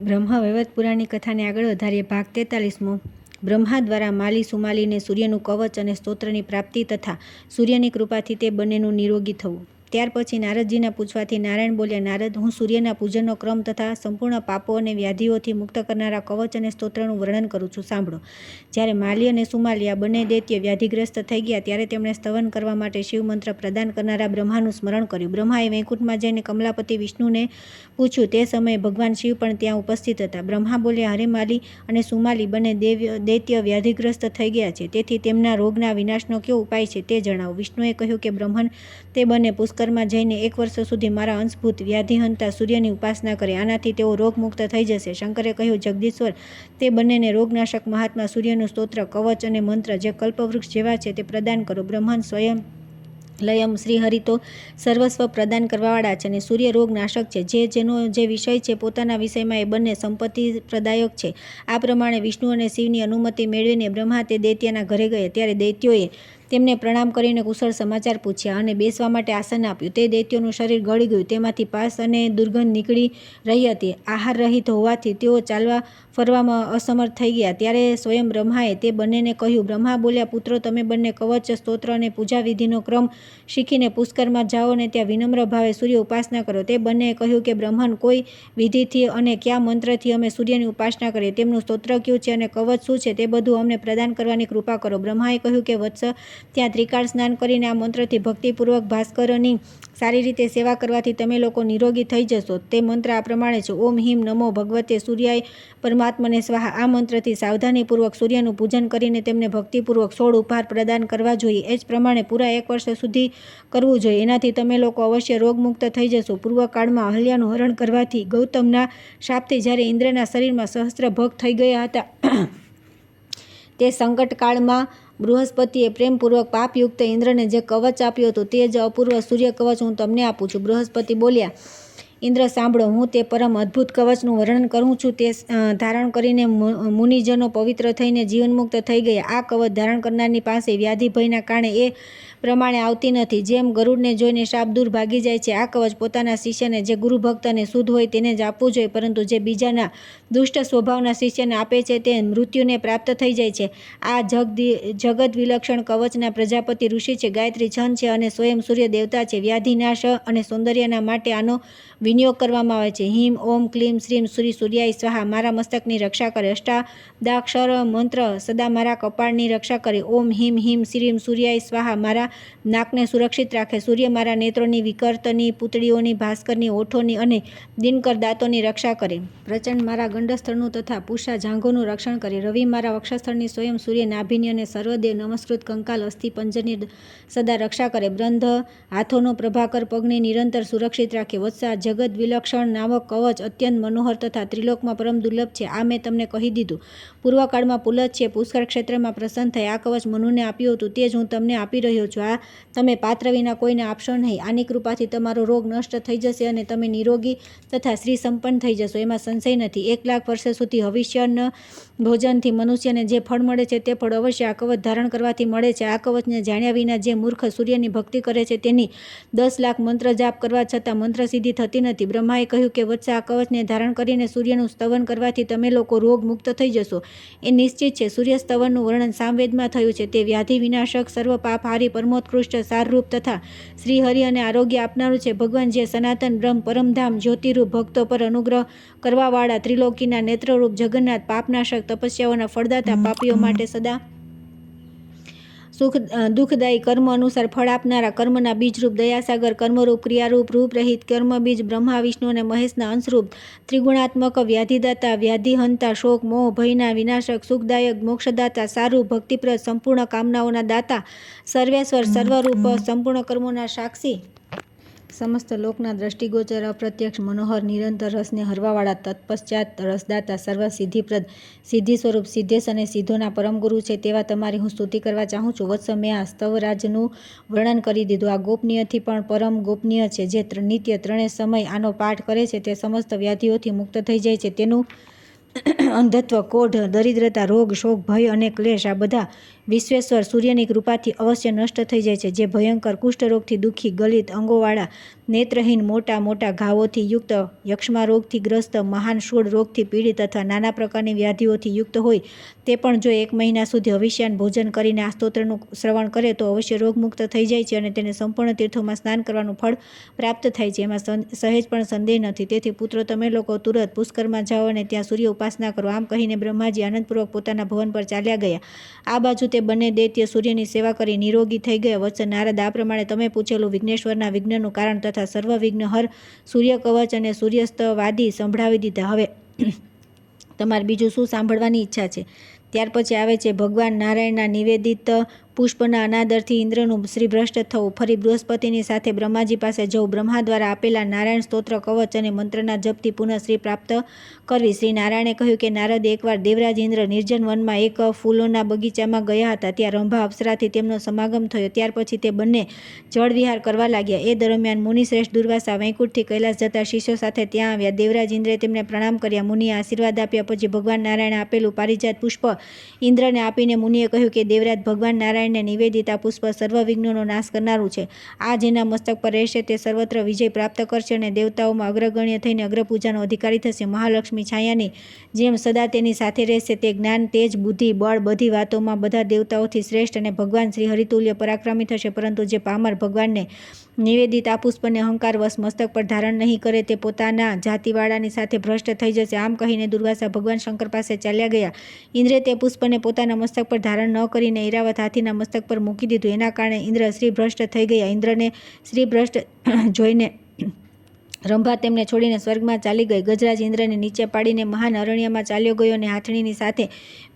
બ્રહ્મા વૈવર્ત પુરાણની કથાને આગળ વધારીએ. ભાગ 43મો. બ્રહ્મા દ્વારા માલી સુમાલીને સૂર્યનું કવચ અને સ્તોત્રની પ્રાપ્તિ તથા સૂર્યની કૃપાથી તે બંનેનું નિરોગી થવું. ત્યાર પછી નારદજીના પૂછવાથી નારાયણ બોલ્યા, નારદ, હું સૂર્યના પૂજનનો ક્રમ તથા સંપૂર્ણ પાપો અને વ્યાધિઓથી મુક્ત કરનારા કવચ અને સ્તોત્રનું વર્ણન કરું છું, સાંભળો. જ્યારે માલી અને સુમાલી આ બંને દૈત્ય વ્યાધિગ્રસ્ત થઈ ગયા ત્યારે તેમણે સ્તવન કરવા માટે શિવ મંત્ર પ્રદાન કરનારા બ્રહ્માનું સ્મરણ કર્યું. બ્રહ્માએ વૈકુંઠમાં જઈને કમલાપતિ વિષ્ણુને પૂછ્યું. તે સમયે ભગવાન શિવ પણ ત્યાં ઉપસ્થિત હતા. બ્રહ્મા બોલ્યા, હરે માલી અને સુમાલી બંને દૈત્ય વ્યાધિગ્રસ્ત થઈ ગયા છે, તેથી તેમના રોગના વિનાશનો કયો ઉપાય છે તે જણાવો. વિષ્ણુએ કહ્યું કે બ્રહ્મન, તે બંને પુષ્કરમાં જઈને 1 વર્ષ સુધી મારા અંશભૂત વ્યાધિહંતા સૂર્યની ઉપાસના કરે, આનાથી તેઓ રોગમુક્ત થઈ જશે. શંકરે કહ્યું, જગદીશ્વર, તે બંનેને રોગનાશક મહાત્મા સૂર્યનું સ્તોત્ર, કવચ અને મંત્ર જે કલ્પવૃક્ષ જેવા છે તે પ્રદાન કરો. બ્રહ્મન સ્વયં લયમ શ્રીહરિ તો સર્વસ્વ પ્રદાન કરવાવાળા છે અને સૂર્ય રોગ નાશક છે. જેનો જે વિષય છે પોતાના વિષયમાં એ બંને સંપત્તિ પ્રદાયક છે. આ પ્રમાણે વિષ્ણુ અને શિવની અનુમતિ મેળવીને બ્રહ્મા તે દૈત્યના ઘરે ગયા. ત્યારે દૈત્યોએ તેમને પ્રણામ કરીને કુશળ સમાચાર પૂછ્યા અને બેસવા માટે આસન આપ્યું. તે દૈત્યોનું શરીર ગળી ગયું, તેમાંથી પાસ અને દુર્ગંધ નીકળી રહી હતી. આહાર રહિત હોવાથી તેઓ ચાલવા ફરવામાં અસમર્થ થઈ ગયા. ત્યારે સ્વયં બ્રહ્માએ તે બંનેને કહ્યું. બ્રહ્મા બોલ્યા, પુત્રો, તમે બંને કવચ, સ્તોત્ર અને પૂજા વિધિનો ક્રમ શીખીને પુષ્કરમાં જાઓ અને ત્યાં વિનમ્ર ભાવે સૂર્ય ઉપાસના કરો. તે બંનેએ કહ્યું કે બ્રહ્મન, કોઈ વિધિથી અને કયા મંત્રથી અમે સૂર્યની ઉપાસના કરીએ, તેમનું સ્તોત્ર ક્યું છે અને કવચ શું છે તે બધું અમને પ્રદાન કરવાની કૃપા કરો. બ્રહ્માએ કહ્યું કે વત્સ, ત્યાં ત્રિકાળ સ્નાન કરીને આ મંત્રથી ભક્તિપૂર્વક ભાસ્કરની સારી રીતે સેવા કરવાથી તમે લોકો નિરોગી થઈ જશો. તે મંત્ર આ પ્રમાણે છે: ઓમ હિમ નમો ભગવતે સૂર્યાય પરમાત્મને સ્વાહા. આ મંત્રથી સાવધાનીપૂર્વક સૂર્યનું પૂજન કરીને તેમને ભક્તિપૂર્વક 16 ઉપહાર પ્રદાન કરવા જોઈએ. એ જ પ્રમાણે પૂરા 1 વર્ષ સુધી કરવું જોઈએ. એનાથી તમે લોકો અવશ્ય રોગમુક્ત થઈ જશો. પૂર્વકાળમાં અહલ્યાનું હરણ કરવાથી ગૌતમના શાપથી જ્યારે ઇન્દ્રના શરીરમાં સહસ્ત્ર ભગ થઈ ગયા હતા તે સંકટકાળમાં બૃહસ્પતિએ પ્રેમપૂર્વક પાપયુક્ત ઇન્દ્રને જે કવચ આપ્યું હતું તે જ અપૂર્વ સૂર્ય કવચ હું તમને આપું છું. બૃહસ્પતિ બોલ્યા, ઇન્દ્ર, સાંભળો, હું તે પરમ અદ્ભુત કવચનું વર્ણન કરું છું. તે ધારણ કરીને મુનિજનો પવિત્ર થઈને જીવનમુક્ત થઈ ગયા. આ કવચ ધારણ કરનારની પાસે વ્યાધિ ભયના કારણે એ પ્રમાણે આવતી નથી. જેમ ગરુડને જોઈને શાપ દૂર ભાગી જાય છે, આ કવચ પોતાના શિષ્યને, જે ગુરુ ભક્ત અને શુદ્ધ હોય તેને જ આપવું જોઈએ, પરંતુ જે બીજાના દુષ્ટ સ્વભાવના શિષ્યને આપે છે તે મૃત્યુને પ્રાપ્ત થઈ જાય છે. આ જગત વિલક્ષણ કવચના પ્રજાપતિ ઋષિ છે, ગાયત્રી છંદ છે અને સ્વયં સૂર્ય દેવતા છે. વ્યાધિનાશ અને સૌંદર્યના માટે આનો વિનિયોગ કરવામાં આવે છે. હિમ ઓમ ક્લીમ શ્રીમ શ્રી સૂર્યાય સ્વાહા. મારા મસ્તકની રક્ષા કરે. અષ્ટાદાક્ષર મંત્ર સદા મારા કપાળની રક્ષા કરે. ઓમ હિમ હિમ શ્રીમ સૂર્યાય સ્વાહા. મારા નાકને સુરક્ષિત રાખે. સૂર્ય મારા નેત્રોની, વિકર્તની, પૂતળીઓની, ભાસ્કરની, ઓઠોની અને દિનકર દાંતોની રક્ષા કરે. પ્રચંડ મારા ગંડસ્થળનું તથા પૂષા જાંઘોનું રક્ષણ કરે. રવિ મારા વક્ષસ્થળની, સ્વયં સૂર્ય નાભિની અને સર્વદેવ નમસ્કૃત કંકાલ અસ્થિ પંજરની સદા રક્ષા કરે. બંધ હાથોનો પ્રભાકર પગને નિરંતર સુરક્ષિત રાખે. વત્સા, જગત વિલક્ષણ નામક કવચ અત્યંત મનોહર તથા ત્રિલોકમાં પરમ દુર્લભ છે. આ મેં તમને કહી દીધું. પૂર્વકાળમાં પુલત છે પુષ્કર ક્ષેત્રમાં પ્રસન્ન થઈ આ કવચ મનુને આપ્યું હતું, તે જ હું તમને આપી રહ્યો છું. આ તમે પાત્ર વિના કોઈને આપશો નહીં. આની કૃપાથી તમારો રોગ નષ્ટ થઈ જશે અને તમે નિરોગી તથા શ્રી સંપન્ન થઈ જશો, એમાં સંશય નથી. 1 લાખ વર્ષ સુધી હવિષ્યન ભોજનથી મનુષ્યને જે ફળ મળે છે તે ફળ અવશ્ય આ કવચ ધારણ કરવાથી મળે છે. આ કવચને જાણ્યા વિના જે મૂર્ખ સૂર્યની ભક્તિ કરે છે તેની 10 લાખ મંત્ર જાપ કરવા છતાં મંત્ર સિદ્ધિ થતી નથી. બ્રહ્માએ કહ્યું કે વત્સ, આ કવચને ધારણ કરીને સૂર્યનું સ્તવન કરવાથી તમે લોકો રોગ મુક્ત થઈ જશો. એ નિશ્ચિત છે. સૂર્ય સ્તવનનું વર્ણન સામવેદમાં થયું છે. તે વ્યાધિ વિનાશક, સર્વ પાપહારી, પરમોત્કૃષ્ટ, સારરૂપ તથા શ્રી હરિ અને આરોગ્ય આપનારું છે. ભગવાન જે સનાતન બ્રહ્મ, પરમધામ, જ્યોતિરૂપ, ભક્તો પર અનુગ્રહ કરવાવાળા, ત્રિલોકીના નેત્રરૂપ, જગન્નાથ, પાપનાશક, તપસ્યાઓના ફળદાતા, પાપીઓ માટે સદા દુઃખદાયી, કર્મ અનુસાર ફળ આપનારા, કર્મના બીજરૂપ, દયાસાગર, કર્મરૂપ, ક્રિયારૂપ, રૂપરહિત, કર્મબીજ, બ્રહ્મા વિષ્ણુ અને મહેશના અંશરૂપ, ત્રિગુણાત્મક, વ્યાધિદાતા, વ્યાધિહંતા, શોક મોહ ભયના વિનાશક, સુખદાયક, મોક્ષદાતા, સારૂપ, ભક્તિપ્રદ, સંપૂર્ણ કામનાઓના દાતા, સર્વેશ્વર, સર્વરૂપ, સંપૂર્ણ કર્મોના સાક્ષી, સમસ્ત લોકના દ્રષ્ટિગોચર, અપ્રત્યક્ષ, મનોહર, નિરંતર રસને હરવાવાળા, તત્પશ્ચાત રસદાતા, સર્વ સિદ્ધિપ્રદ, સિદ્ધિ સ્વરૂપ, સિદ્ધેશ અને સિદ્ધોના પરમગુરુ છે. તેવા તમારી હું સ્તુતિ કરવા ચાહું છું. વત્સ, મેં આ સ્તવરાજનું વર્ણન કરી દીધું. આ ગોપનીયથી પણ પરમ ગોપનીય છે. જે નિત્ય 3 સમય આનો પાઠ કરે છે તે સમસ્ત વ્યાધિઓથી મુક્ત થઈ જાય છે. તેનું અંધત્વ, કોઢ, દરિદ્રતા, રોગ, શોક, ભય અને ક્લેશ આ બધા વિશ્વેશ્વર સૂર્યની કૃપાથી અવશ્ય નષ્ટ થઈ જાય છે. જે ભયંકર કુષ્ઠરોગથી દુઃખી, ગલિત અંગોવાળા, નેત્રહીન, મોટા મોટા ઘાવોથી યુક્ત, યક્ષ્મા રોગથી ગ્રસ્ત, મહાન શૂળ રોગથી પીડિત અથવા નાના પ્રકારની વ્યાધિઓથી યુક્ત હોય તે પણ જો 1 મહિના સુધી હવિષ્યાન ભોજન કરીને આ સ્તોત્રનું શ્રવણ કરે તો અવશ્ય રોગમુક્ત થઈ જાય છે અને તેને સંપૂર્ણ તીર્થોમાં સ્નાન કરવાનું ફળ પ્રાપ્ત થાય છે. એમાં સહેજ પણ સંદેહ નથી. તેથી પુત્રો, તમે લોકો તુરત પુષ્કરમાં જાઓ અને ત્યાં સૂર્ય ઉપાસના કરો. આમ કહીને બ્રહ્માજી આનંદપૂર્વક પોતાના ભવન પર ચાલ્યા ગયા. આ બાજુ તે બંને દૈત્ય સૂર્યની સેવા કરી નિરોગી થઈ ગયા. વત્સ નારદ, આ પ્રમાણે તમે પૂછેલું વિઘ્નેશ્વરના વિઘ્નનું કારણ તથા સર્વ વિઘ્નહર સૂર્ય કવચ અને સૂર્યસ્તવાદી સંભળાવી દીધા. હવે તમારે બીજું શું સાંભળવાની ઈચ્છા છે? ત્યાર પછી આવે છે ભગવાન નારાયણના નિવેદિત પુષ્પના અનાદરથી ઇન્દ્રનું શ્રીભ્રષ્ટ થવું. ફરી બૃહસ્પતિની સાથે બ્રહ્માજી પાસે જવું. બ્રહ્મા દ્વારા આપેલા નારાયણ સ્તોત્ર કવચ અને મંત્રના જપથી પુનઃ શ્રી પ્રાપ્ત કરવી. શ્રી નારાયણે કહ્યું કે નારદ, એકવાર દેવરાજ ઇન્દ્ર નિર્જન વનમાં એક ફૂલોના બગીચામાં ગયા હતા. ત્યાં રંભા અપ્સરાથી તેમનો સમાગમ થયો. ત્યાર પછી તે બંને જળવિહાર કરવા લાગ્યા. એ દરમિયાન મુનિશ્રેષ્ઠ દુર્વાસા વૈકુંઠથી કૈલાસ જતા શિષ્યો સાથે ત્યાં આવ્યા. દેવરાજ ઇન્દ્રે તેમને પ્રણામ કર્યા. મુનિએ આશીર્વાદ આપ્યા. પછી ભગવાન નારાયણે આપેલું પારિજાત પુષ્પ ઇન્દ્રને આપીને મુનિએ કહ્યું કે દેવરાજ, ભગવાન નારાયણને નિવેદિત આ પુષ્પ સર્વ વિઘ્નોનો નાશ કરનારું છે. આ જેના મસ્તક પર રહેશે તે સર્વત્ર વિજય પ્રાપ્ત કરશે અને દેવતાઓમાં અગ્રગણ્ય થઈને અગ્રપૂજાનો અધિકારી થશે. મહાલક્ષ્મી છાયાની જેમ સદા તેની સાથે રહેશે. તે જ્ઞાન, તેજ, બુદ્ધિ, બળ બધી વાતોમાં બધા દેવતાઓથી શ્રેષ્ઠ અને ભગવાન શ્રી હરિતુલ્ય પરાક્રમી થશે. પરંતુ જે પામર ભગવાનને નિવેદિત આ પુષ્પને અહંકારવશ મસ્તક પર ધારણ નહીં કરે તે પોતાના જાતિવાળાની સાથે ભ્રષ્ટ થઈ જશે. આમ કહીને દુર્વાસા ભગવાન શંકર પાસે ચાલ્યા ગયા. ઇન્દ્રે તે પુષ્પને પોતાના મસ્તક પર ધારણ ન કરીને ઐરાવત હાથીના મસ્તક પર મૂકી દીધું. એના કારણે ઇન્દ્ર શ્રીભ્રષ્ટ થઈ ગયા. ઇન્દ્રને શ્રીભ્રષ્ટ જોઈને રંભા તેમને છોડીને સ્વર્ગમાં ચાલી ગઈ. ગજરાજ ઇન્દ્રને નીચે પાડીને મહાન અરણ્યમાં ચાલ્યો ગયો અને હાથણીની સાથે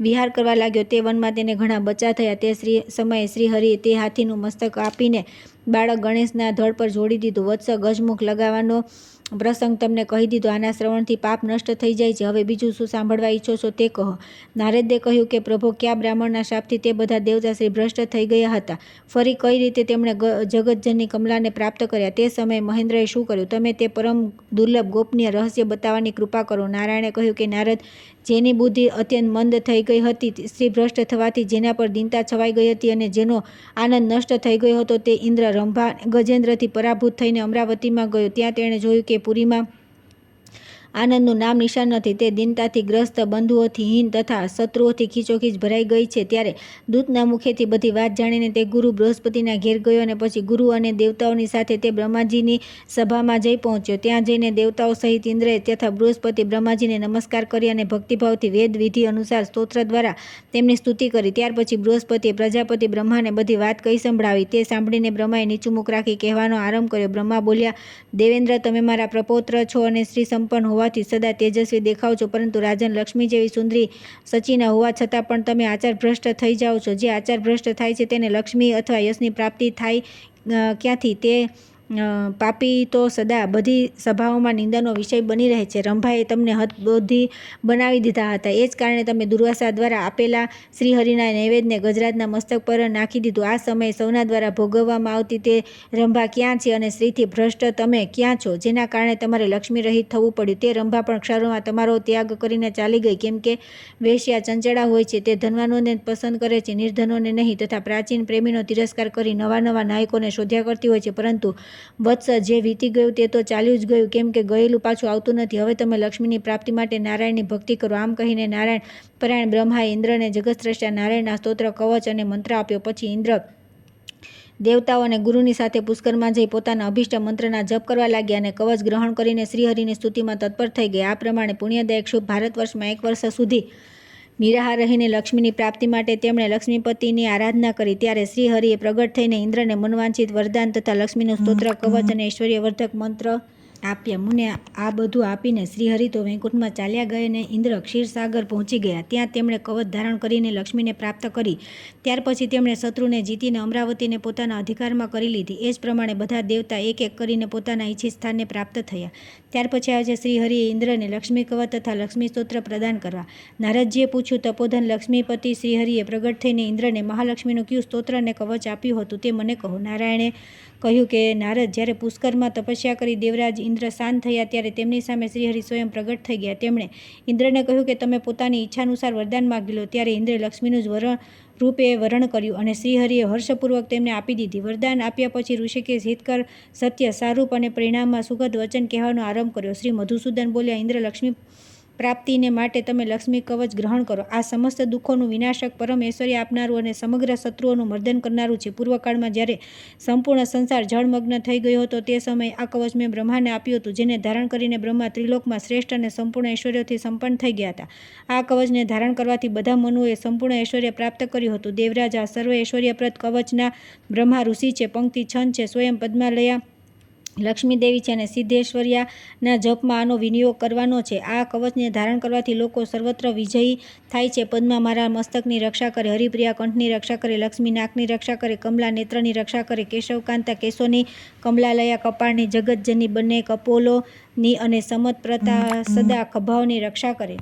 વિહાર કરવા લાગ્યો. તે વનમાં તેને ઘણા બચ્ચા થયા. તે સમયે શ્રીહરિએ તે હાથીનું મસ્તક આપીને બાળક ગણેશના ધડ પર જોડી દીધું. વત્સ, ગજમુખ લગાવવાનો પ્રસંગ તમને કહી દીધો. આના શ્રવણથી પાપ નષ્ટ થઈ જાય છે. હવે બીજું શું સાંભળવા ઈચ્છો છો તે કહો. નારદે કહ્યું કે પ્રભો, કયા બ્રાહ્મણના શાપથી તે બધા દેવતા શ્રી ભ્રષ્ટ થઈ ગયા હતા? ફરી કઈ રીતે તેમણે જગતજનની કમલાને પ્રાપ્ત કર્યા? તે સમયે મહેન્દ્રએ શું કર્યું? તમે તે પરમ દુર્લભ ગોપનીય રહસ્ય બતાવવાની કૃપા કરો. નારાયણે કહ્યું કે નારદ, જેની બુદ્ધિ અત્યંત મંદ થઈ ગઈ હતી, શ્રી ભ્રષ્ટ થવાથી જેના પર દીનતા છવાઈ ગઈ હતી અને જેનો આનંદ નષ્ટ થઈ ગયો હતો, તે ઇન્દ્ર રંભા ગજેન્દ્રથી પરાભૂત થઈને અમરાવતીમાં ગયો. ત્યાં તેણે જોયું કે પુરીમાં આનંદનું નામ નિશાન નથી. તે દીનતાથી ગ્રસ્ત, બંધુઓથી હીન તથા શત્રુઓથી ખીચોખીચ ભરાઈ ગઈ છે. ત્યારે દૂતના મુખેથી બધી વાત જાણીને તે ગુરુ બૃહસ્પતિના ઘેર ગયો અને પછી ગુરુ અને દેવતાઓની સાથે તે બ્રહ્માજીની સભામાં જઈ પહોંચ્યો. ત્યાં જઈને દેવતાઓ સહિત ઇન્દ્રએ તથા બૃહસ્પતિ બ્રહ્માજીને નમસ્કાર કરી અને ભક્તિભાવથી વેદ વિધિ અનુસાર સ્તોત્ર દ્વારા તેમની સ્તુતિ કરી. ત્યાર પછી બૃહસ્પતિએ પ્રજાપતિ બ્રહ્માને બધી વાત કહી સંભળાવી. તે સાંભળીને બ્રહ્માએ નીચું મુખ રાખી કહેવાનો આરંભ કર્યો. બ્રહ્મા બોલ્યા, દેવેન્દ્ર, તમે મારા પ્રપૌત્ર છો અને શ્રી સંપન્ન હોવાથી સદા તેજસ્વી દેખાવ છો, પરંતુ રાજન લક્ષ્મી જેવી સુંદરી સચીના હોવા છતાં પણ તમે આચાર ભ્રષ્ટ થઈ જાઓ છો. જે આચાર ભ્રષ્ટ થાય છે તેને લક્ષ્મી અથવા યશની પ્રાપ્તિ થાય ક્યાંથી? તે પાપી તો સદા બધી સભાઓમાં નિંદાનો વિષય બની રહે છે. રંભાએ તમને હતબુદ્ધિ બનાવી દીધા હતા. એ જ કારણે તમે દુર્વાસા દ્વારા આપેલા શ્રીહરિના નૈવેદ્યને ગજરાજના મસ્તક પર નાખી દીધું. આ સમયે સૌના દ્વારા ભોગવવામાં આવતી તે રંભા ક્યાં છે અને સ્ત્રીથી ભ્રષ્ટ તમે ક્યાં છો, જેના કારણે તમારે લક્ષ્મી રહિત થવું પડ્યું? તે રંભા પણ ક્ષરોમાં તમારો ત્યાગ કરીને ચાલી ગઈ. કેમ કે વેશ્યા ચંચળા હોય છે. તે ધનવાનોને પસંદ કરે છે, નિર્ધનોને નહીં, તથા પ્રાચીન પ્રેમીનો તિરસ્કાર કરી નવા નવા નાયકોને શોધ્યા કરતી હોય છે. પરંતુ વત્સ, જે વીતી ગયું તે તો ચાલ્યું જ ગયું. કેમ કે ગયેલું પાછું આવતું નથી. હવે તમે લક્ષ્મીની પ્રાપ્તિ માટે નારાયણની ભક્તિ કરો. આમ કહીને નારાયણ પરાયણ બ્રહ્માએ ઇન્દ્રને જગતસ્રષ્ટા નારાયણના સ્તોત્ર, કવચ અને મંત્ર આપ્યો. પછી ઇન્દ્ર દેવતાઓ અને ગુરુની સાથે પુષ્કરમાં જઈ પોતાના અભિષ્ટ મંત્રના જપ કરવા લાગ્યા અને કવચ ગ્રહણ કરીને શ્રીહરિની સ્તુતિમાં તત્પર થઈ ગયા. આ પ્રમાણે પુણ્યદાયક શુભ ભારતવર્ષમાં 1 વર્ષ સુધી નિરાહાર રહીને લક્ષ્મીની પ્રાપ્તિ માટે તેમણે લક્ષ્મીપતિની આરાધના કરી. ત્યારે શ્રીહરિએ પ્રગટ થઈને ઇન્દ્રને મનવાંછિત વરદાન તથા લક્ષ્મીનું સ્તોત્ર, કવચ અને ઐશ્વર્યવર્ધક મંત્ર આપ્યા. મુને આ બધું આપીને શ્રીહરિ તો વૈકુંઠમાં ચાલ્યા ગયા અને ઇન્દ્ર ક્ષીરસાગર પહોંચી ગયા. ત્યાં તેમણે કવચ ધારણ કરીને લક્ષ્મીને પ્રાપ્ત કરી. ત્યાર પછી તેમણે શત્રુને જીતીને અમરાવતીને પોતાના અધિકારમાં કરી લીધી. એ જ પ્રમાણે બધા દેવતા એક એક કરીને પોતાના ઈચ્છિત સ્થાનને પ્રાપ્ત થયા. ત્યાર પછી આજે શ્રીહરિએ ઇન્દ્રને લક્ષ્મી કવચ તથા લક્ષ્મી સ્તોત્ર પ્રદાન કરવા. નારદજીએ પૂછ્યું, તપોધન લક્ષ્મીપતિ શ્રીહરિએ પ્રગટ થઈને ઇન્દ્રને મહાલક્ષ્મીનું કયું સ્તોત્ર અને કવચ આપ્યું હતું તે મને કહો. નારાયણે કહ્યું કે નારદ, જ્યારે પુષ્કરમાં તપસ્યા કરી દેવરાજ ઇન્દ્ર શાંત થયા ત્યારે તેમની સામે શ્રીહરિ સ્વયં પ્રગટ થઈ ગયા. તેમણે ઇન્દ્રને કહ્યું કે તમે પોતાની ઈચ્છાનુસાર વરદાન માગી લો. ત્યારે ઇન્દ્રે લક્ષ્મીનું જ રૂપે વરણ કર્યું અને શ્રીહરિએ હર્ષપૂર્વક તેમને આપી દીધી. વરદાન આપ્યા પછી ઋષિકેશ હિતકર, સત્ય, સારૂપ અને પરિણામમાં સુખદ વચન કહેવાનો આરંભ કર્યો. શ્રી મધુસૂદન બોલ્યા, ઇન્દ્ર, લક્ષ્મી પ્રાપ્તિને માટે તમે લક્ષ્મી કવચ ગ્રહણ કરો. આ સમસ્ત દુઃખોનું વિનાશક, પરમ ઐશ્વર્ય આપનારું અને સમગ્ર શત્રુઓનું મર્દન કરનારું છે. પૂર્વકાળમાં જ્યારે સંપૂર્ણ સંસાર જળમગ્ન થઈ ગયો હતો તે સમયે આ કવચ મેં બ્રહ્માને આપ્યું હતું, જેને ધારણ કરીને બ્રહ્મા ત્રિલોકમાં શ્રેષ્ઠ અને સંપૂર્ણ ઐશ્વર્યથી સંપન્ન થઈ ગયા હતા. આ કવચને ધારણ કરવાથી બધા મનુઓએ સંપૂર્ણ ઐશ્વર્ય પ્રાપ્ત કર્યું હતું. દેવરાજ, આ સર્વ ઐશ્વર્યપ્રદ કવચના બ્રહ્મા ઋષિ છે, પંક્તિ છંદ છે, સ્વયં પદ્માલયા લક્ષ્મી દેવી છે અને સિદ્ધેશ્વર્યાના જપમાં આનો વિનિયોગ કરવાનો છે. આ કવચને ધારણ કરવાથી લોકો સર્વત્ર વિજયી થાય છે. પદ્મા મારા મસ્તકની રક્ષા કરે, હરિપ્રિયા કંઠની રક્ષા કરે, લક્ષ્મી નાકની રક્ષા કરે, કમલા નેત્રની રક્ષા કરે, કેશવકાંતા કેશોની, કમલાલયા કપાળની, જગતજનની બંને કપોલોની અને સમતપ્રતા સદા ખભાઓની રક્ષા કરે.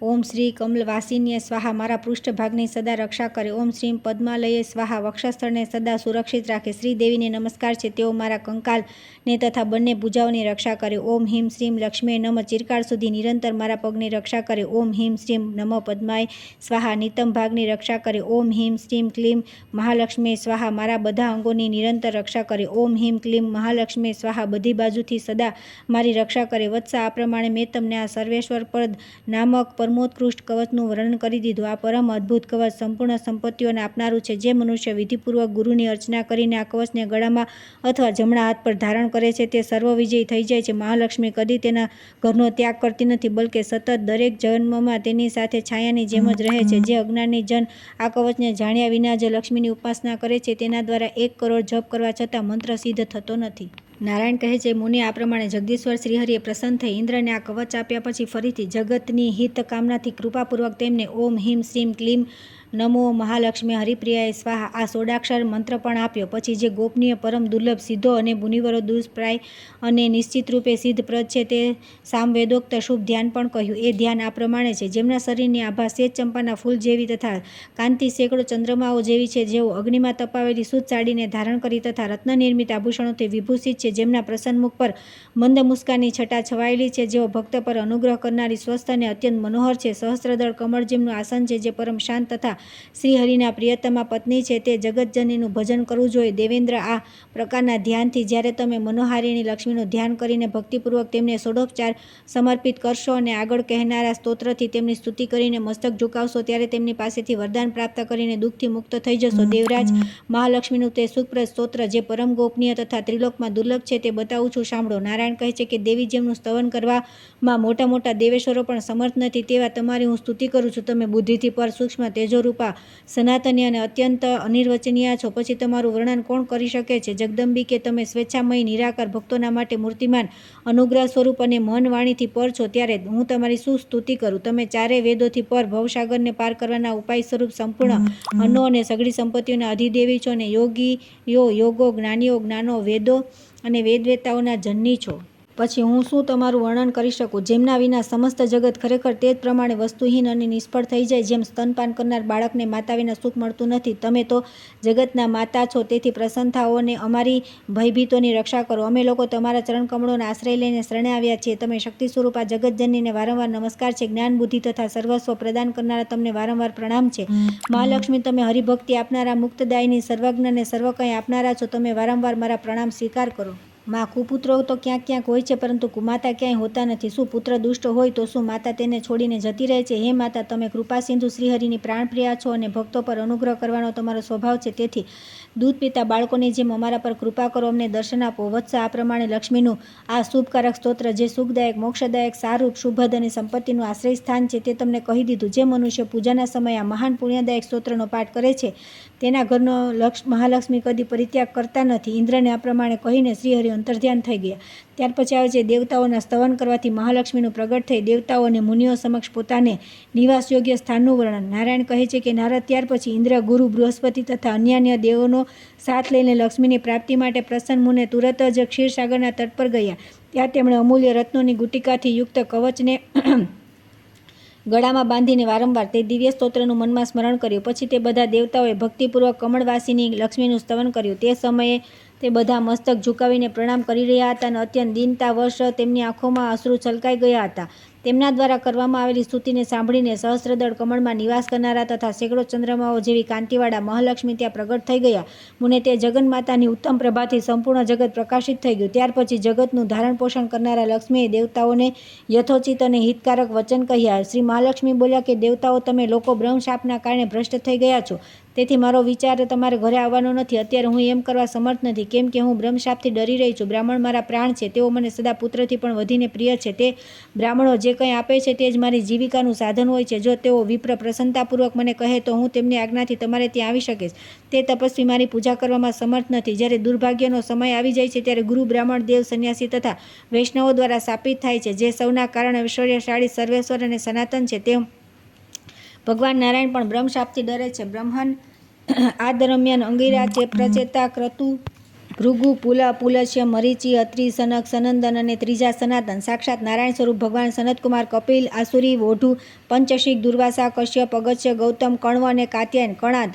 ઓમ શ્રી કમલવાસિન્યે સ્વાહા, મારા પૃષ્ઠભાગની સદા રક્ષા કરે. ઓમ શ્રીમ પદ્માલયે સ્વાહા, વક્ષસ્થળને સદા સુરક્ષિત રાખે. શ્રી દેવીને નમસ્કાર છે, તેઓ મારા કંકાલને તથા બંને ભુજાઓની રક્ષા કરે. ઓમ હિમ શ્રીમ લક્ષ્મીએ નમઃ, ચિરકાળ સુધી નિરંતર મારા પગની રક્ષા કરે. ઓમ હિમ શ્રીમ નમઃ પદ્માય સ્વાહા, નિતંબ ભાગની રક્ષા કરે. ઓમ હિમ શ્રીમ ક્લીમ મહાલક્ષ્મી સ્વાહા, મારા બધા અંગોની નિરંતર રક્ષા કરે. ઓમ હિમ ક્લીમ મહાલક્ષ્મી સ્વાહા, બધી બાજુથી સદા મારી રક્ષા કરે. વત્સા, આ પ્રમાણે મેં તમને આ સર્વેશ્વર પદ નામક પરમોત્કૃષ્ટ કવચનું વર્ણન કરી દીધું. આ પરમ અદ્ભુત કવચ સંપૂર્ણ સંપત્તિઓને આપનારું છે. જે મનુષ્ય વિધિપૂર્વક ગુરુની અર્ચના કરીને આ કવચને ગળામાં અથવા જમણા હાથ પર ધારણ કરે છે તે સર્વવિજયી થઈ જાય છે. મહાલક્ષ્મી કદી તેના ઘરનો ત્યાગ કરતી નથી, બલકે સતત દરેક જન્મમાં તેની સાથે છાયાની જેમ જ રહે છે. જે અજ્ઞાની જન આ કવચને જાણ્યા વિના જ લક્ષ્મીની ઉપાસના કરે છે તેના દ્વારા 1 કરોડ જપ કરવા છતાં મંત્ર સિદ્ધ થતો નથી. નારાયણ કહે છે, મુનિ, આ પ્રમાણે જગદીશ્વર શ્રીહરિએ પ્રસન્ન થઈ ઇન્દ્રને આ કવચ આપ્યા પછી ફરીથી જગતની હિત કામનાથી કૃપાપૂર્વક તેમને ઓમ હિમ શ્રીમ ક્લીમ નમો મહાલક્ષ્મી હરિપ્રિયાએ સ્વાહા આ 16 મંત્ર પણ આપ્યો. પછી જે ગોપનીય, પરમ દુર્લભ, સિદ્ધો અને મુનિવરો દુષ્પ્રાય અને નિશ્ચિત રૂપે સિદ્ધપ્રદ છે તે સામવેદોક્ત શુભ ધ્યાન પણ કહ્યું. એ ધ્યાન આ પ્રમાણે છે, જેમના શરીરની આભા સેજ ચંપાના ફૂલ જેવી તથા કાંતિ સેંકડો ચંદ્રમાઓ જેવી છે, જેઓ અગ્નિમાં તપાવેલી શુદ્ધ સાડીને ધારણ કરી તથા રત્ન નિર્મિત આભૂષણોથી વિભૂષિત છે, જેમના પ્રસન્ન મુખ પર મંદ મુસ્કાનની છટા છવાયેલી છે, જેઓ ભક્ત પર અનુગ્રહ કરનારી સ્વસ્થ અને અત્યંત મનોહર છે, સહસ્ત્રદળ કમળ જેમનું આસન છે, જે પરમ શાંત તથા શ્રીહરિના પ્રિયતમા પત્ની છે, તે જગતજનીનું ભજન કરવું જોઈએ. દેવેન્દ્ર, આ પ્રકારના ધ્યાનથી જ્યારે તમે મનોહારિણી લક્ષ્મીનું ધ્યાન કરીને ભક્તિપૂર્વક તેમને ષોડોપચાર સમર્પિત કરશો અને આગળ કહેનારા સ્તોત્રથી તેમની સ્તુતિ કરીને મસ્તક ઝુકાવશો, ત્યારે તેમની પાસેથી વરદાન પ્રાપ્ત કરીને દુઃખથી મુક્ત થઈ જશો. દેવરાજ, મહાલક્ષ્મીનું તે સુખપ્રદ સ્તોત્ર જે પરમ ગોપનીય તથા ત્રિલોકમાં દુર્લભ છે તે બતાવું છું, સાંભળો. નારાયણ કહે છે કે દેવી જેમનું સ્તવન કરવામાં મોટા મોટા દેવેશ્વરો પણ સમર્થ નથી, તેવા તમારી હું સ્તુતિ કરું છું. તમે બુદ્ધિથી પર સૂક્ષ્મ તેજોરૂપા સનાતની અને અત્યંત અનિર્વચનીય છો, પછી તમારું વર્ણન કોણ કરી શકે છે? જગદંબિકે, તમે સ્વેચ્છામયી નિરાકાર ભક્તોના માટે મૂર્તિમાન અનુગ્રહ સ્વરૂપ અને મન વાણીથી પર છો, ત્યારે હું તમારી શું સ્તુતિ કરું? તમે ચારે વેદોથી પર ભવસાગરને પાર કરવાના ઉપાય સ્વરૂપ સંપૂર્ણ અન્નો અને સઘળી સંપત્તિઓના અધિદેવી છો અને યોગીઓ યોગો, જ્ઞાનીઓ જ્ઞાનો, વેદો અને વેદવેતાઓના જનની છો. પછી હું શું તમારું વર્ણન કરી શકું? જેમના વિના સમસ્ત જગત ખરેખર તે જ પ્રમાણે વસ્તુહીન અને નિષ્ફળ થઈ જાય, જેમ સ્તનપાન કરનાર બાળકને માતા વિના સુખ મળતું નથી. તમે તો જગતના માતા છો, તેથી પ્રસન્ન થાઓ અને અમારી ભયભીતોની રક્ષા કરો. અમે લોકો તમારા ચરણકમળોનો આશ્રય લઈને શરણે આવ્યા છીએ. તમે શક્તિ સ્વરૂપ આ જગતજનનીને વારંવાર નમસ્કાર છે. જ્ઞાન, બુદ્ધિ તથા સર્વસ્વ પ્રદાન કરનારા તમને વારંવાર પ્રણામ છે. મહાલક્ષ્મી, તમે હરિભક્તિ આપનારા, મુક્તદાયિની, સર્વજ્ઞ અને સર્વ કંઈ આપનારા છો. તમે વારંવાર મારા પ્રણામ સ્વીકાર કરો. માં, કુપુત્રો તો ક્યાંક ક્યાંક હોય છે, પરંતુ કુમાતા ક્યાંય હોતા નથી. શું પુત્ર દુષ્ટ હોય તો શું માતા તેને છોડીને જતી રહે છે? હે માતા, તમે કૃપાસિંધુ શ્રીહરિની પ્રાણપ્રિયા છો અને ભક્તો પર અનુગ્રહ કરવાનો તમારો સ્વભાવ છે, તેથી દૂધ પીતા બાળકોની જેમ અમારા પર કૃપા કરો, અમને દર્શન આપો. વત્સ, આ પ્રમાણે લક્ષ્મીનું આ શુભકારક સ્તોત્ર જે સુખદાયક, મોક્ષદાયક, સારૂપ, શુભદ અને સંપત્તિનું આશ્રય સ્થાન છે તે તમને કહી દીધું. જે મનુષ્ય પૂજાના સમયે આ મહાન પુણ્યદાયક સ્તોત્રનો પાઠ કરે છે તેના ઘરનો મહાલક્ષ્મી કદી પરિત્યાગ કરતા નથી. ઇન્દ્રને આ પ્રમાણે કહીને શ્રીહરિ અંતર્ધ્યાન થઈ ગયા. ત્યાર પછી આવે છે દેવતાઓના સ્તવન કરવાથી મહાલક્ષ્મીનું પ્રગટ થઈ દેવતાઓ અને મુનિઓ સમક્ષ પોતાને નિવાસ યોગ્ય સ્થાનનું વર્ણન. નારાયણ કહે છે કે નારદ, ત્યાર પછી ઇન્દ્ર, ગુરુ, બૃહસ્પતિ તથા અન્ય દેવોનો સાથ લઈને લક્ષ્મીની પ્રાપ્તિ માટે પ્રસન્ન મુને તુરત જ ક્ષીરસાગરના તટ પર ગયા. ત્યાં તેમણે અમૂલ્ય રત્નોની ગુટિકાથી યુક્ત કવચને ગળામાં બાંધીને વારંવાર તે દિવ્ય સ્તોત્રનું મનમાં સ્મરણ કર્યું. પછી તે બધા દેવતાઓએ ભક્તિપૂર્વક કમળવાસીની લક્ષ્મીનું સ્તવન કર્યું. તે સમયે તે બધા મસ્તક ઝુકાવીને પ્રણામ કરી રહ્યા હતા અને અત્યંત દીનતાવશ તેમની આંખોમાં અશ્રુ છલકાઈ ગયા હતા. તેમના દ્વારા કરવામાં આવેલી સ્તુતિને સાંભળીને સહસ્ત્રદળ કમળમાં નિવાસ કરનારા તથા સેંકડો ચંદ્રમાઓ જેવી કાંતિવાળા મહાલક્ષ્મી ત્યાં પ્રગટ થઈ ગયા. મુને તે જગન્માતાની ઉત્તમ પ્રભાથી સંપૂર્ણ જગત પ્રકાશિત થઈ ગયું. ત્યાર પછી જગતનું ધારણ પોષણ કરનારા લક્ષ્મીએ દેવતાઓને યથોચિત અને હિતકારક વચન કહ્યા. શ્રી મહાલક્ષ્મી બોલ્યા કે દેવતાઓ, તમે લોકો બ્રહ્મશાપના કારણે ભ્રષ્ટ થઈ ગયા છો, તેથી મારો વિચાર તમારે ઘરે આવવાનો નથી. અત્યારે હું એમ કરવા સમર્થ નથી, કેમ કે હું બ્રહ્મશાપથી ડરી રહી છું. બ્રાહ્મણ મારા પ્રાણ છે, તેઓ મને સદા પુત્રથી પણ વધીને પ્રિય છે. તે બ્રાહ્મણો જે કંઈ આપે છે તે જ મારી જીવિકાનું સાધન હોય છે. જો તેઓ વિપ્ર પ્રસન્નતાપૂર્વક મને કહે તો હું તેમની આજ્ઞાથી તમારે ત્યાં આવી શકીશ. તે તપસ્વી મારી પૂજા કરવામાં સમર્થ નથી. જ્યારે દુર્ભાગ્યનો સમય આવી જાય છે ત્યારે ગુરુ, બ્રાહ્મણ, દેવ, સંન્યાસી તથા વૈષ્ણવો દ્વારા શાપિત થાય છે. જે સૌના કારણ ઐશ્વર્યશાળી, સર્વેશ્વર અને સનાતન છે, તે ભગવાન નારાયણ પણ બ્રહ્મશાપથી ડરે છે. બ્રહ્મન આ દરમિયાન અંગિરા, પ્રચેતા, ક્રતુ, ભૃગુ, પુલસ્ય, મરીચી, અત્રિ, સનક, સનંદન અને ત્રીજા સનાતન સાક્ષાત નારાયણ સ્વરૂપ ભગવાન સનતકુમાર, કપિલ, આસુરી, વોઢુ, પંચશીક, દુર્વાસા, કશ્યપ, અગસ્ત્ય, ગૌતમ, કણ્વ અને કાત્યાયન, કણાદ,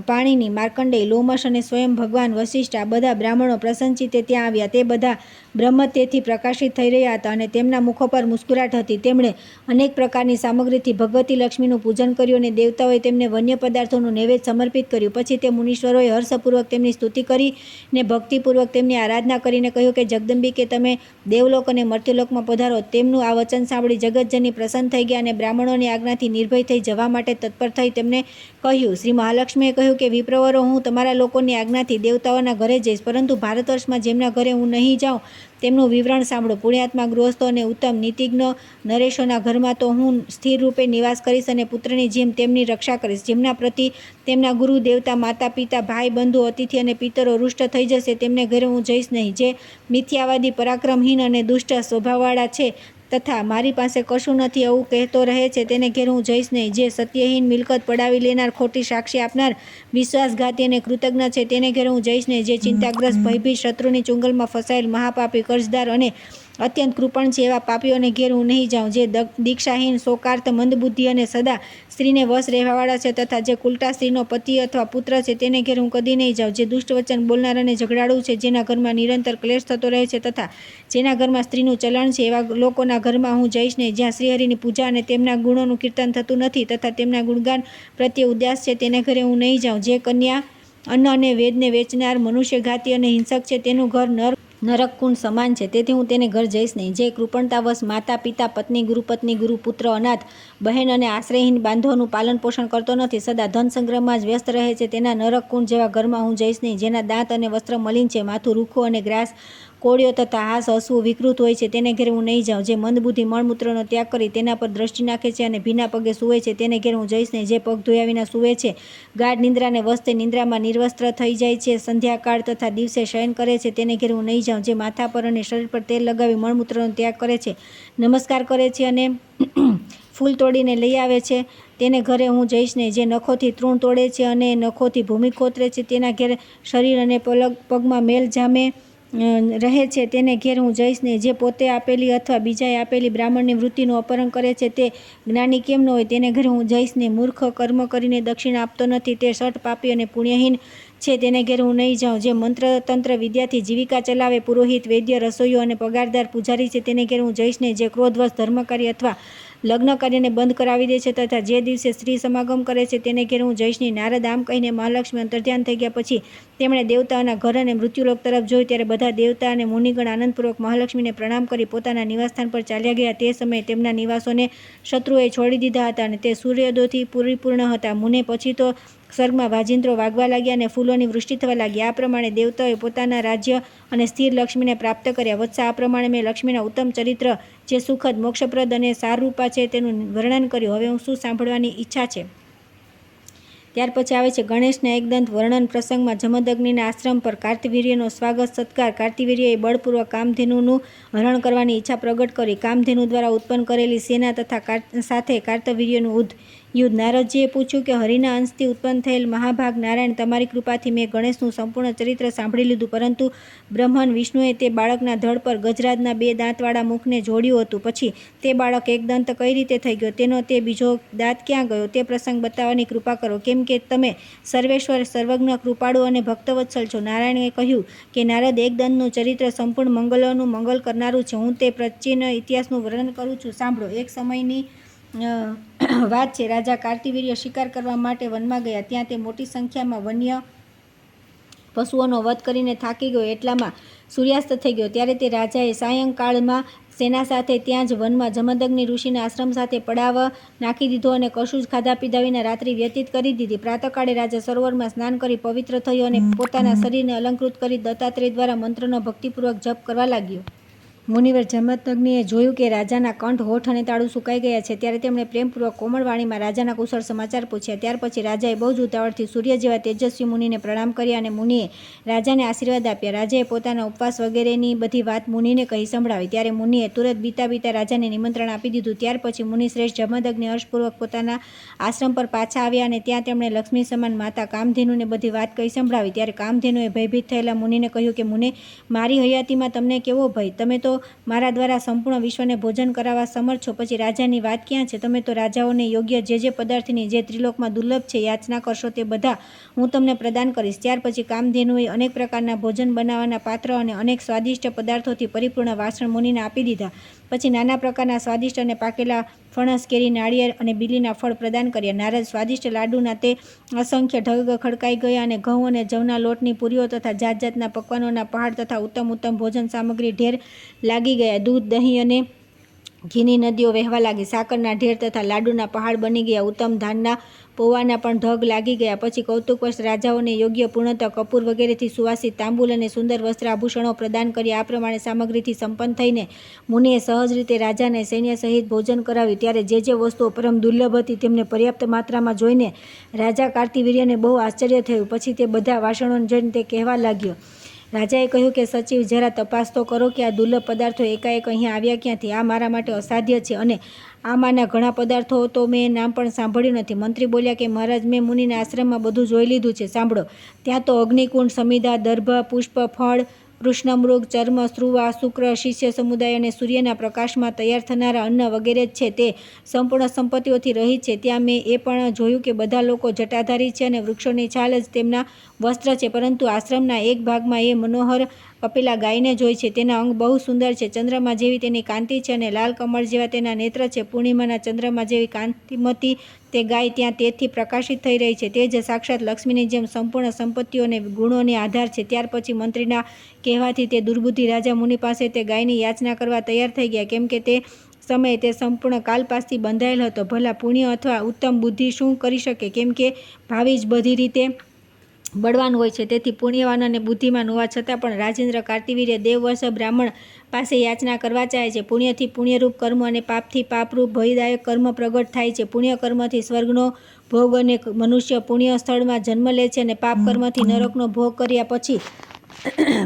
પાણીની, માર્કંડેય, લોમશ અને સ્વયં ભગવાન વશિષ્ઠ આ બધા બ્રાહ્મણો પ્રસન્નચિત્તે ત્યાં આવ્યા. તે બધા બ્રહ્મતેજથી પ્રકાશિત થઈ રહ્યા હતા અને તેમના મુખો પર મુસ્કુરાટ હતી. તેમણે અનેક પ્રકારની સામગ્રીથી ભગવતી લક્ષ્મીનું પૂજન કર્યું અને દેવતાઓએ તેમને વન્ય પદાર્થોનું નૈવેદ્ય સમર્પિત કર્યું. પછી તે મુનીશ્વરોએ હર્ષપૂર્વક તેમની સ્તુતિ કરીને ભક્તિપૂર્વક તેમની આરાધના કરીને કહ્યું કે જગદંબિકે, તમે દેવલોક અને મર્ત્યલોકમાં પધારો. તેમનું આ વચન સાંભળી જગતજનની પ્રસન્ન થઈ ગયા અને બ્રાહ્મણોની આજ્ઞાથી નિર્ભય થઈ જવા માટે તત્પર થઈ તેમને કહ્યું. શ્રી મહાલક્ષ્મીએ કહ્યું કે વિપ્રવરો, હું તમારા લોકોની આજ્ઞાથી દેવતાઓના ઘરે જઈશ, પરંતુ ભારતવર્ષમાં જેમના ઘરે હું નહીં જાઉં તેમનું વિવરણ સાંભળો. પુણ્યાત્મા ગૃહસ્થો અને ઉત્તમ નીતિજ્ઞ નરેશોના ઘરમાં તો હું સ્થિર રૂપે નિવાસ કરીશ અને પુત્રની જેમ તેમની રક્ષા કરીશ. જેમના પ્રતિ તેમના ગુરુ, દેવતા, માતા, પિતા, ભાઈ, બંધુ, અતિથિ અને પિતરો રૂષ્ટ થઈ જશે તેમને ઘરે હું જઈશ નહીં. જે મિથ્યાવાદી, પરાક્રમહીન અને દુષ્ટ સ્વભાવવાળા છે તથા મારી પાસે કશું નથી એવું કહેતો રહે છે તેને ઘેર હું જઈશ નહીં. જે સત્યહીન, મિલકત પડાવી લેનાર, ખોટી સાક્ષી આપનાર, વિશ્વાસઘાતી અને કૃતજ્ઞ છે તેને ઘેર હું જઈશ નહીં. જે ચિંતાગ્રસ્ત, ભયભીત, શત્રુની ચુંગલમાં ફસાયેલ, મહાપાપી, કર્જદાર અને અત્યંત કૃપણ છે એવા પાપીઓને ઘેર હું નહીં જાઉં. જે દીક્ષાહીન, શોકાર્ત, મંદબુદ્ધિ અને સદા સ્ત્રીને વશ રહેવાવાળા છે તથા જે કુલટા સ્ત્રીનો પતિ અથવા પુત્ર છે તેને ઘેર હું કદી નહીં જાઉં. જે દુષ્ટ વચન બોલનાર અને ઝઘડાળુ છે, જેના ઘરમાં નિરંતર ક્લેશ થતો રહે છે તથા જેના ઘરમાં સ્ત્રીનું ચલણ છે, એવા લોકોના ઘરમાં હું જઈશ નહીં. જ્યાં શ્રીહરિની પૂજા અને તેમના ગુણોનું કીર્તન થતું નથી તથા તેમના ગુણગાન પ્રત્યે ઉદાસ છે તેને ઘરે હું નહીં જાઉં. જે કન્યા અન્ન અને વેદને વેચનાર, મનુષ્યઘાતી અને હિંસક છે તેનું ઘર નરકકુંડ સમાન છે, તેથી હું તેને ઘર જઈશ નહીં. જે કૃપણતાવશ માતા, પિતા, પત્ની, ગુરુપત્ની, ગુરુપુત્ર, અનાથ, બહેન અને આશ્રયહીન બાંધવોનું પાલન પોષણ કરતો નથી, સદા ધન સંગ્રહમાં જ વ્યસ્ત રહે છે તેના નરકકુંડ જેવા ઘરમાં હું જઈશ નહીં. જેના દાંત અને વસ્ત્ર મલિન છે, માથું રૂખું અને ગ્રાસ, કોળીઓ તથા હાસ હસવું વિકૃત હોય છે તેને ઘેર હું નહીં જાઉં. જે મંદબુદ્ધિ મળમૂત્રનો ત્યાગ કરી તેના પર દ્રષ્ટિ નાખે છે અને ભીના પગે સૂવે છે તેને ઘેર હું જઈશ નહીં. જે પગ ધોયા વિના સૂવે છે, ગાઢ નિંદ્રાને વસ્તે નિંદ્રામાં નિર્વસ્ત્ર થઈ જાય છે, સંધ્યાકાળ તથા દિવસે શયન કરે છે તેને ઘેર હું નહીં જાઉં. જે માથા પર અને શરીર પર તેલ લગાવી મળમૂત્રનો ત્યાગ કરે છે, નમસ્કાર કરે છે અને ફૂલ તોડીને લઈ આવે છે તેને ઘરે હું જઈશ નહીં. જે નખોથી તૃણ તોડે છે અને નખોથી ભૂમિ ખોતરે છે તેના ઘેર શરીર અને પગમાં મેલ જામે રહે છે તેને ઘેર હું જઈશ નહીં. જે પોતે આપેલી અથવા બીજાએ આપેલી બ્રાહ્મણની વૃત્તિનું અપહરણ કરે છે તે જ્ઞાની કેમ ન હોય તેને ઘરે હું જઈશ નહીં. મૂર્ખ, કર્મ કરીને દક્ષિણા આપતો નથી, તે સઠ, પાપી અને પુણ્યહીન છે તેને ઘેર હું નહીં જાઉં. જે મંત્ર તંત્ર વિદ્યાથી જીવિકા ચલાવે, પુરોહિત, વૈદ્ય, રસોઈયો અને પગારદાર પૂજારી છે તેને ઘેર હું જઈશ નહીં. જે ક્રોધવશ ધર્મકાર્ય અથવા લગ્ન કાર્યને બંધ કરાવી દે છે તથા જે દિવસે સ્ત્રી સમાગમ કરે છે તેને ઘેર હું જઈશ નહીં. નારદ આમ કહીને મહાલક્ષ્મી અંતર્ધ્યાન થઈ ગયા. પછી તેમણે દેવતાઓના ઘર અને મૃત્યુલોક તરફ જોયું ત્યારે બધા દેવતા અને મુનિગણ આનંદપૂર્વક મહાલક્ષ્મીને પ્રણામ કરી પોતાના નિવાસસ્થાન પર ચાલ્યા ગયા. તે સમયે તેમના નિવાસોને શત્રુએ છોડી દીધા હતા અને તે સૂર્યોદયથી પરિપૂર્ણ હતા. મુને પછી તો સ્વર્ગમાં વાજિંત્રો વાગવા લાગ્યા અને ફૂલોની વૃષ્ટિ થવા લાગી. આ પ્રમાણે દેવતાઓએ પોતાના રાજ્ય અને સ્થિર લક્ષ્મીને પ્રાપ્ત કર્યા. વત્સા, આ પ્રમાણે મેં લક્ષ્મીના ઉત્તમ ચરિત્ર, જે સુખદ, મોક્ષપ્રદ અને સારરૂપા છે તેનું વર્ણન કર્યું. હવે હું શું સાંભળવાની ઈચ્છા છે? ત્યાર પછી આવે છે ગણેશના એકદંત વર્ણન પ્રસંગમાં જમદગ્નિના આશ્રમ પર કાર્તવીર્યનો સ્વાગત સત્કાર. કાર્તવીર્યએ બળપૂર્વક કામધેનુનું હરણ કરવાની ઈચ્છા પ્રગટ કરી. કામધેનુ દ્વારા ઉત્પન્ન કરેલી સેના તથા સાથે કાર્તવીર્યનું યુદ્ધ. યુદ્ધ. નારદજીએ પૂછ્યું કે હરિના અંશથી ઉત્પન્ન થયેલ મહાભાગ નારાયણ, તમારી કૃપાથી મેં ગણેશનું સંપૂર્ણ ચરિત્ર સાંભળી લીધું, પરંતુ બ્રહ્મન વિષ્ણુએ તે બાળકના ધડ પર ગજરાજના 2 દાંતવાળા મુખને જોડ્યું હતું. પછી તે બાળક એક દંત કઈ રીતે થઈ ગયો, તેનો તે બીજો દાંત ક્યાં ગયો, તે પ્રસંગ બતાવવાની કૃપા કરો, કેમ કે તમે સર્વેશ્વર, સર્વજ્ઞ, કૃપાળુ અને ભક્તવત્સલ છો. નારાયણે કહ્યું કે નારદ, એક દંતનું ચરિત્ર સંપૂર્ણ મંગલોનું મંગલ કરનારું છે. હું તે પ્રાચીન ઇતિહાસનું વર્ણન કરું છું, સાંભળો. એક સમયની વાત છે. રાજા કાર્તિવીર્ય શિકાર કરવા માટે વનમાં ગયા. ત્યાં તે મોટી સંખ્યામાં વન્ય પશુઓનો વધ કરીને થાકી ગયો. એટલામાં સૂર્યાસ્ત થઈ ગયો. ત્યારે તે રાજાએ સાયંકાળમાં સેના સાથે ત્યાં જ વનમાં જમદગ્નિ ઋષિના આશ્રમ સાથે પડાવ નાખી દીધો અને કશું જ ખાધા પીધા વિના રાત્રિ વ્યતીત કરી દીધી. પ્રાતઃકાળે રાજા સરોવરમાં સ્નાન કરી પવિત્ર થયો અને પોતાના શરીરને અલંકૃત કરી દત્તાત્રેય દ્વારા મંત્રનો ભક્તિપૂર્વક જપ કરવા લાગ્યો. મુનિવર જમદગ્નિએ જોયું કે રાજાના કંઠ, હોઠ અને તાળું સુકાઈ ગયા છે. ત્યારે તેમણે પ્રેમપૂર્વક કોમળ વાણીમાં રાજાના કુશળ સમાચાર પૂછ્યા. ત્યાર પછી રાજાએ બહુ જ ઉતાવળથી સૂર્ય જેવા તેજસ્વી મુનિને પ્રણામ કર્યા અને મુનિએ રાજાને આશીર્વાદ આપ્યા. રાજાએ પોતાના ઉપવાસ વગેરેની બધી વાત મુનિને કહી સંભળાવી. ત્યારે મુનિએ તુરત બીતા બીતા રાજાને નિમંત્રણ આપી દીધું. ત્યાર પછી મુનિશ્રેષ્ઠ જમદગ્નિ હર્ષપૂર્વક પોતાના આશ્રમ પર પાછા આવ્યા અને ત્યાં તેમણે લક્ષ્મી સમાન માતા કામધેનુને બધી વાત કહી સંભળાવી. ત્યારે કામધેનુએ ભયભીત થયેલા મુનિને કહ્યું કે મુને, મારી હયાતીમાં તમને કેવો ભય? તમે તો મારા દ્વારા સંપૂર્ણ વિશ્વને ભોજન કરાવવા સમર્થ છો. પછી રાજાની વાત ક્યાં છે? તમે તો રાજાઓને યોગ્ય જે પદાર્થની જે ત્રિલોકમાં દુર્લભ છે યાચના કરશો તે બધા હું તમને પ્રદાન કરીશ. ત્યાર પછી કામધેનુએ અનેક પ્રકારના ભોજન બનાવવાના પાત્ર અને અનેક સ્વાદિષ્ટ પદાર્થોથી પરિપૂર્ણ વાસણ મુનિને આપી દીધા. પછી નાના પ્રકારના સ્વાદિષ્ટ અને પાકેલા ફણસ, કેરી, નાળિયેર અને બીલીના ફળ પ્રદાન કર્યા. નારદ સ્વાદિષ્ટ લાડુના તે અસંખ્ય ઢગ ખડકાઈ ગયા અને ઘઉં અને જવના લોટની પૂરીઓ તથા જાત જાતના પકવાનોના પહાડ તથા ઉત્તમ ભોજન સામગ્રી ઢેર લાગી ગયા. દૂધ, દહીં અને ઘીની નદીઓ વહેવા લાગી. સાકરના ઢેર તથા લાડુના પહાડ બની ગયા. ઉત્તમ ધાનના પૌવાના પણ ઢગ લાગી ગયા. પછી કૌતુકવશ રાજાઓને યોગ્ય પૂર્ણતઃ કપૂર વગેરેથી સુવાસિત તાંબુલ અને સુંદર વસ્ત્ર આભૂષણો પ્રદાન કર્યા. આ પ્રમાણે સામગ્રીથી સંપન્ન થઈને મુનિએ સહજ રીતે રાજાને સૈન્ય સહિત ભોજન કરાવ્યું. ત્યારે જે વસ્તુઓ પરમ દુર્લભ હતી તેમને પર્યાપ્ત માત્રામાં જોઈને રાજા કાર્તિવીર્યને બહુ આશ્ચર્ય થયું. પછી તે બધા વાસણોને જોઈને તે કહેવા લાગ્યો. રાજાએ કહ્યું કે સચિવ, જરા તપાસ તો કરો કે આ દુર્લભ પદાર્થો એકાએક અહીંયા આવ્યા ક્યાંથી? આ મારા માટે અસાધ્ય છે અને આમાંના ઘણા પદાર્થો તો મેં નામ પણ સાંભળ્યું નથી. મંત્રી બોલ્યા કે મહારાજ, મેં મુનિના આશ્રમમાં બધું જોઈ લીધું છે, સાંભળો. ત્યાં તો અગ્નિકુંડ, સમિધા, દર્ભ, પુષ્પ, ફળ, કૃષ્ણમૃગ, ચર્મ, સ્ત્રુવા, શુક્ર, શિષ્ય સમુદાય અને સૂર્યના પ્રકાશમાં તૈયાર થનારા અન્ન વગેરે જ છે. તે સંપૂર્ણ સંપત્તિઓથી રહિત છે. ત્યાં મેં એ પણ જોયું કે બધા લોકો જટાધારી છે અને વૃક્ષોની છાલ જ તેમના વસ્ત્ર છે. પરંતુ આશ્રમના એક ભાગમાં એ મનોહર કપિલા ગાયને જોઈ છે. તેના અંગ બહુ સુંદર છે. ચંદ્રમા જેવી તેની કાંતિ છે અને લાલ કમળ જેવા તેના નેત્ર છે. પૂર્ણિમાના ચંદ્રમા જેવી કાંતિમતી તે ગાય ત્યાં તેજથી પ્રકાશિત થઈ રહી છે. તે જ સાક્ષાત લક્ષ્મીની જેમ સંપૂર્ણ સંપત્તિઓ અને ગુણોને આધાર છે. ત્યાર પછી મંત્રીના કહેવાથી તે દુર્બુદ્ધિ રાજા મુનિ પાસે તે ગાયની યાચના કરવા તૈયાર થઈ ગયા, કેમ કે તે સમયે તે સંપૂર્ણ કાલપાસથી બંધાયેલ હતો. ભલા પુણ્ય અથવા ઉત્તમ બુદ્ધિ શું કરી શકે? કેમ કે ભાવિ જ બધી રીતે બળવાન હોય છે. તેથી પુણ્યવાન અને બુદ્ધિમાન હોવા છતાં પણ રાજેન્દ્ર કાર્તિવીર્ય દેવવંશ બ્રાહ્મણ પાસે યાચના કરવા ચાહે છે. પુણ્યથી પુણ્યરૂપ કર્મ અને પાપથી પાપરૂપ ભયદાયક કર્મ પ્રગટ થાય છે. પુણ્ય કર્મથી સ્વર્ગનો ભોગ અને મનુષ્ય પુણ્ય સ્થળમાં જન્મ લે છે અને પાપ કર્મથી નરકનો ભોગ કર્યા પછી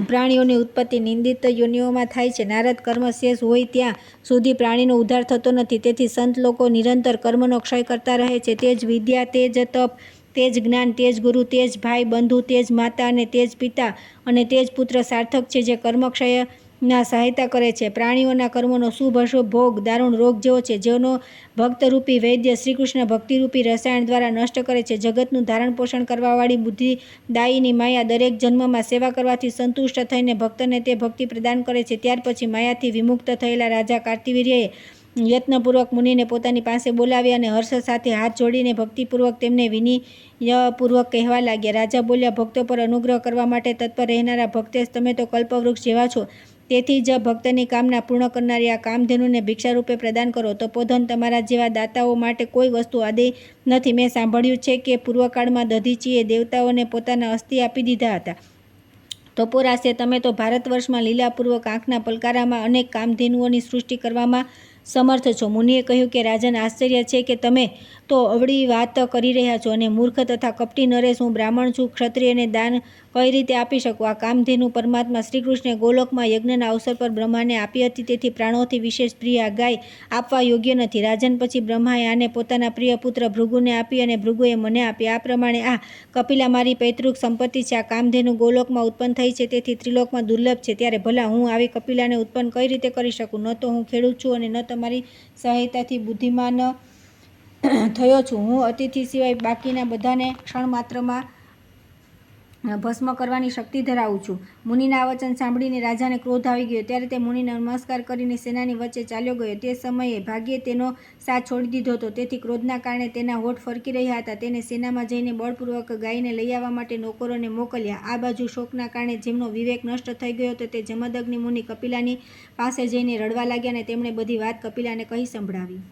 પ્રાણીઓની ઉત્પત્તિ નિંદિત યોનિઓમાં થાય છે. નારદ, કર્મ શેષ હોય ત્યાં સુધી પ્રાણીનો ઉદ્ધાર થતો નથી. તેથી સંત લોકો નિરંતર કર્મનો ક્ષય કરતા રહે છે. તે જ વિદ્યા, તે જ તપ, તે જ જ્ઞાન, તે જ ગુરુ, તે જ ભાઈ બંધુ, તે જ માતા અને તે જ પિતા અને તે જ પુત્ર સાર્થક છે જે કર્મક્ષયના સહાયતા કરે છે. પ્રાણીઓના કર્મોનો શુભ અશુભ ભોગ દારૂણ રોગ જેવો છે, જેનો ભક્તરૂપી વૈદ્ય શ્રીકૃષ્ણ ભક્તિરૂપી રસાયણ દ્વારા નષ્ટ કરે છે. જગતનું ધારણ પોષણ કરવાવાળી બુદ્ધિદાયીની માયા દરેક જન્મમાં સેવા કરવાથી સંતુષ્ટ થઈને ભક્તને તે ભક્તિ પ્રદાન કરે છે. ત્યાર પછી માયાથી વિમુક્ત થયેલા રાજા કાર્તિવીર્યએ યત્નપૂર્વક મુનિને પોતાની પાસે બોલાવ્યા અને હર્ષ સાથે હાથ જોડીને ભક્તિપૂર્વક તેમને વિનયપૂર્વક કહેવા લાગ્યા. રાજા બોલ્યા, ભક્તો પર અનુગ્રહ કરવા માટે તત્પર રહેનારા ભક્તેશ, તમે તો કલ્પવૃક્ષ જેવા છો. તેથી જ ભક્તની કામના પૂર્ણ કરનારી આ કામધેનુને ભિક્ષારૂપે પ્રદાન કરો. તપોધન તમારા જેવા દાતાઓ માટે કોઈ વસ્તુ આદિ નથી. મેં સાંભળ્યું છે કે પૂર્વકાળમાં દધીચીએ દેવતાઓને પોતાના અસ્થિ આપી દીધા હતા. તપોરાશે, તમે તો ભારત વર્ષમાં લીલાપૂર્વક આંખના પલકારામાં અનેક કામધેનુઓની સૃષ્ટિ કરવામાં સમર્થ છો. મુનિએ કહ્યું કે રાજન, આશ્ચર્ય છે કે તમે તો અવળી વાત કરી રહ્યા છો. અને મૂર્ખ તથા કપટી નરેશ, હું બ્રાહ્મણ છું, ક્ષત્રિયને દાન કઈ રીતે આપી શકું? આ કામધેનુ પરમાત્મા શ્રીકૃષ્ણે ગોલોકમાં યજ્ઞના અવસર પર બ્રહ્માને આપી હતી, તેથી પ્રાણોથી વિશેષ પ્રિય આ ગાય આપવા યોગ્ય નથી. રાજન, પછી બ્રહ્માએ આને પોતાના પ્રિય પુત્ર ભૃગુને આપી અને ભૃગુએ મને આપી. આ પ્રમાણે આ કપિલા મારી પૈતૃક સંપત્તિ છે. આ કામધેનુ ગોલોકમાં ઉત્પન્ન થઈ છે, તેથી ત્રિલોકમાં દુર્લભ છે. ત્યારે ભલા હું આવી કપિલાને ઉત્પન્ન કઈ રીતે કરી શકું? ન તો હું ખેડૂત છું અને ન તમારી સહાયતાથી બુદ્ધિમાન થયો છું. હું અતિથિ સિવાય બાકીના બધાને ક્ષણ માત્રમાં ભસ્મ કરવાની શક્તિ ધરાવું છું. મુનિના આ વચન સાંભળીને રાજાને ક્રોધ આવી ગયો. ત્યારે તે મુનિને નમસ્કાર કરીને સેનાની વચ્ચે ચાલ્યો ગયો. તે સમયે ભાગ્યે તેનો સાથ છોડી દીધો હતો, તેથી ક્રોધના કારણે તેના હોઠ ફરકી રહ્યા હતા. તેને સેનામાં જઈને બળપૂર્વક ગાયને લઈ આવવા માટે નોકરોને મોકલ્યા. આ બાજુ શોકના કારણે જેમનો વિવેક નષ્ટ થઈ ગયો હતો, તે જમદગ્નિ મુનિ કપિલાની પાસે જઈને રડવા લાગ્યા અને તેમણે બધી વાત કપિલાને કહી સંભળાવી.